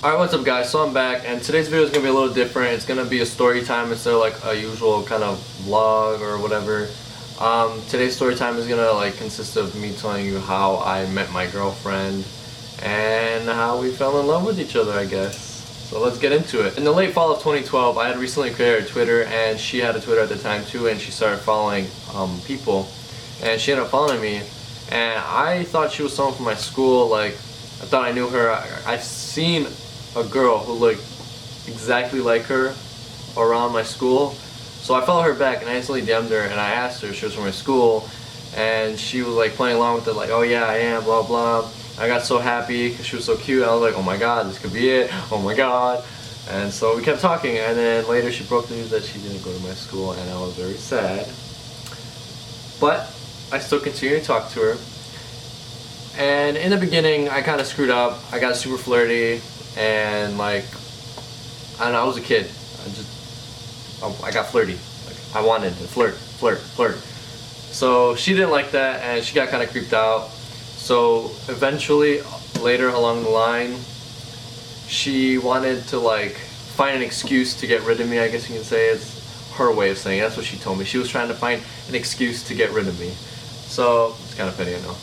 Alright, what's up guys? So I'm back and today's video is going to be a little different. It's going to be a story time instead of like a usual kind of vlog or whatever. Today's story time is going to like consist of me telling you how I met my girlfriend and how we fell in love with each other, I guess. So let's get into it. In the late fall of 2012, I had recently created Twitter and she had a Twitter at the time too, and she started following people and she ended up following me, and I thought she was someone from my school. Like, I thought I knew her. I've seen a girl who looked exactly like her around my school, so I followed her back and I instantly DM'd her and I asked her if she was from my school, and she was like playing along with it, like, oh yeah I am, blah blah. I got so happy because she was so cute. I was like, oh my god, this could be it, oh my god. And so we kept talking, and then later she broke the news that she didn't go to my school, and I was very sad, but I still continued to talk to her. And in the beginning I kind of screwed up. I got super flirty and like, I don't know, I was a kid. I got flirty. Like, I wanted to flirt. So she didn't like that and she got kind of creeped out. So eventually, later along the line, she wanted to like find an excuse to get rid of me, I guess you can say. It's her way of saying it. That's what she told me. She was trying to find an excuse to get rid of me. So it's kind of petty, I know.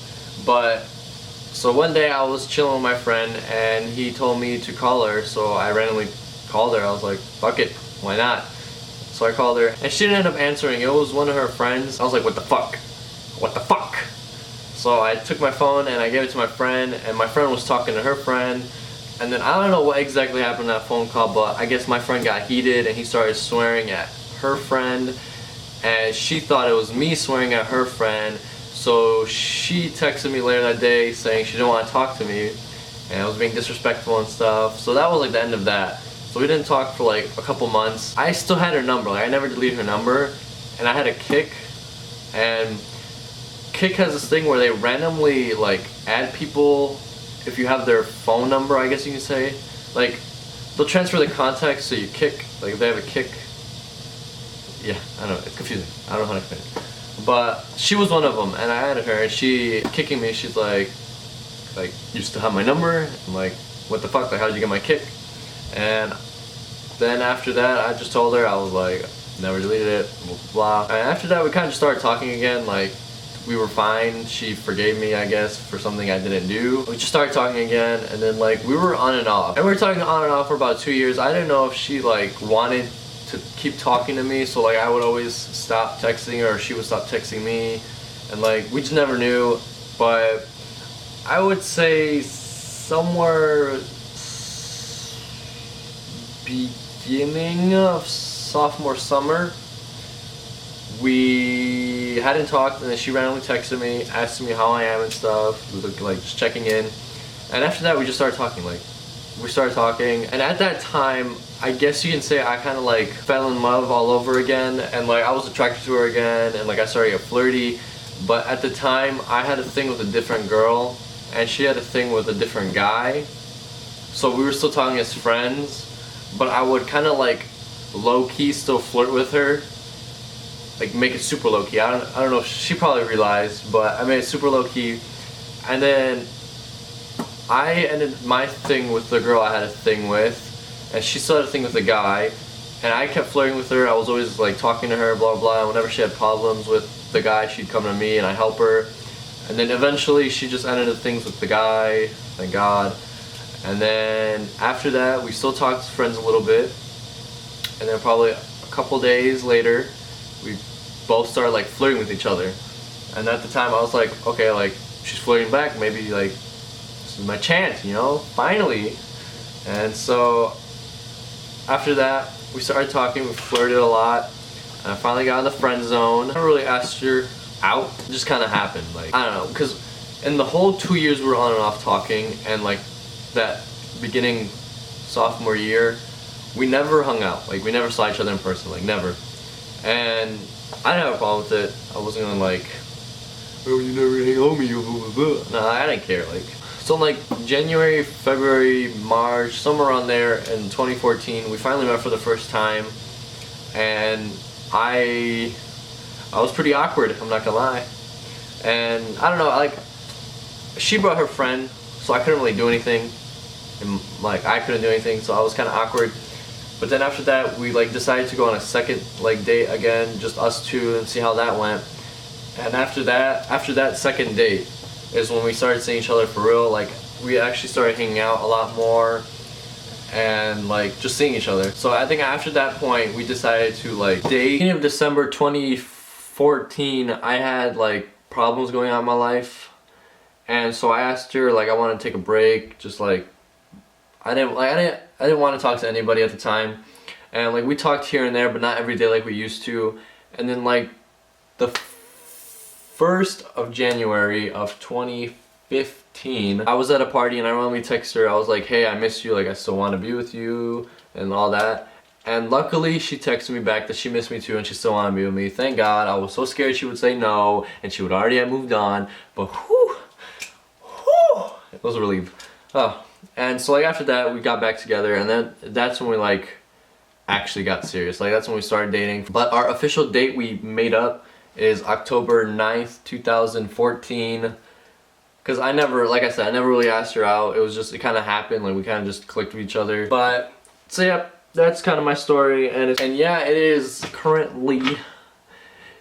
But so one day I was chilling with my friend and he told me to call her, so I randomly called her. I was like, fuck it, why not? So I called her and she didn't end up answering. It was one of her friends. I was like, what the fuck? What the fuck? So I took my phone and I gave it to my friend, and my friend was talking to her friend, and then I don't know what exactly happened in that phone call, but I guess my friend got heated and he started swearing at her friend, and she thought it was me swearing at her friend. So she texted me later that day saying she didn't want to talk to me and I was being disrespectful and stuff. So that was like the end of that. So we didn't talk for like a couple months. I still had her number, like I never deleted her number, and I had a Kik, and Kik has this thing where they randomly like add people if you have their phone number, I guess you can say. Like, they'll transfer the contacts so you Kik, like if they have a Kik. Yeah, I don't know, it's confusing. I don't know how to explain it. But she was one of them, and I added her, and she kicking me. She's like, you still have my number? I'm like, what the fuck? Like, how'd you get my Kik? And then after that, I just told her, I was like, never deleted it, blah, blah, blah. And after that, we kind of just started talking again. Like, we were fine. She forgave me, I guess, for something I didn't do. We just started talking again, and then like, we were on and off. And we were talking on and off for about 2 years. I didn't know if she like wanted to keep talking to me, so like I would always stop texting her or she would stop texting me, and like we just never knew. But I would say somewhere beginning of sophomore summer we hadn't talked, and then she randomly texted me asking me how I am and stuff. We were like just checking in, and after that we just started talking. Like, we started talking, and at that time I guess you can say I kind of like fell in love all over again, and like I was attracted to her again, and like I started to get flirty. But at the time I had a thing with a different girl and she had a thing with a different guy, so we were still talking as friends, but I would kind of like low-key still flirt with her, like make it super low-key. I don't know if she probably realized, but I made it super low-key. And then I ended my thing with the girl I had a thing with, and she still had a thing with the guy, and I kept flirting with her. I was always like talking to her, blah blah. Whenever she had problems with the guy, she'd come to me and I'd help her. And then eventually she just ended up things with the guy, thank God. And then after that we still talked as friends a little bit, and then probably a couple days later we both started like flirting with each other. And at the time I was like, okay, like she's flirting back, maybe like this is my chance, you know, finally. And so after that we started talking, we flirted a lot, and I finally got in the friend zone. I never really asked her out, it just kind of happened. Like, I don't know, because in the whole 2 years we were on and off talking, and like that beginning sophomore year we never hung out, like we never saw each other in person, like never. And I didn't have a problem with it. I wasn't gonna like, oh, you never hang on me, blah blah blah. No, I didn't care. Like, so in like January, February, March, somewhere around there in 2014, we finally met for the first time, and I was pretty awkward, I'm not gonna lie. And I don't know, like, she brought her friend, so I couldn't really do anything. and like I couldn't do anything, so I was kind of awkward. But then after that, we like decided to go on a second like date again, just us two, and see how that went. And after that second date is when we started seeing each other for real. Like we actually started hanging out a lot more and like just seeing each other. So I think after that point we decided to like date. Beginning of December 2014, I had like problems going on in my life, and so I asked her like I wanted to take a break, just like I didn't want to talk to anybody at the time, and like we talked here and there but not every day like we used to. And then like the 1st of January of 2015, I was at a party and I randomly texted her. I was like, hey, I miss you, like I still want to be with you and all that. And luckily she texted me back that she missed me too and she still wanted to be with me. Thank God. I was so scared she would say no and she would already have moved on, but whew, it was a relief. Oh, and so like after that we got back together, and then that's when we like actually got serious. Like that's when we started dating. But our official date we made up is October 9th, 2014. Because I never, like I said, I never really asked her out. It was just, it kind of happened. Like we kind of just clicked with each other. But, so yeah, that's kind of my story. And yeah, it is currently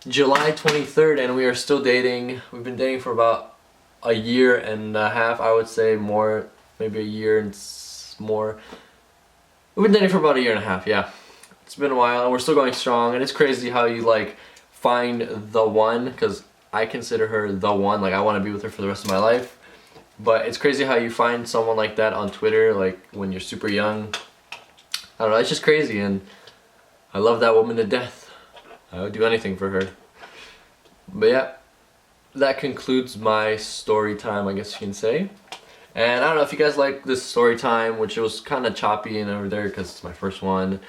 July 23rd and we are still dating. We've been dating for about a year and a half, I would say, more, maybe a year and more. We've been dating for about a year and a half, yeah. It's been a while and we're still going strong. And it's crazy how you like find the one, because I consider her the one. Like I want to be with her for the rest of my life. But it's crazy how you find someone like that on Twitter, like when you're super young. I don't know, it's just crazy, and I love that woman to death. I would do anything for her. But yeah, that concludes my story time, I guess you can say. And I don't know if you guys like this story time, which it was kind of choppy and over there because it's my first one.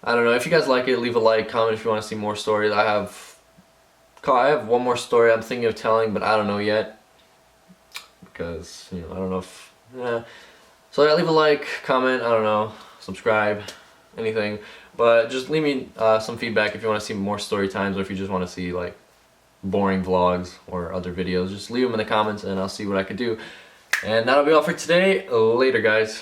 I don't know, if you guys like it, leave a like, comment if you want to see more stories. I have one more story I'm thinking of telling, but I don't know yet. Because, you know, I don't know if, yeah. So yeah, leave a like, comment, I don't know, subscribe, anything. But just leave me some feedback if you want to see more story times, or if you just want to see like boring vlogs or other videos. Just leave them in the comments and I'll see what I can do. And that'll be all for today. Later, guys.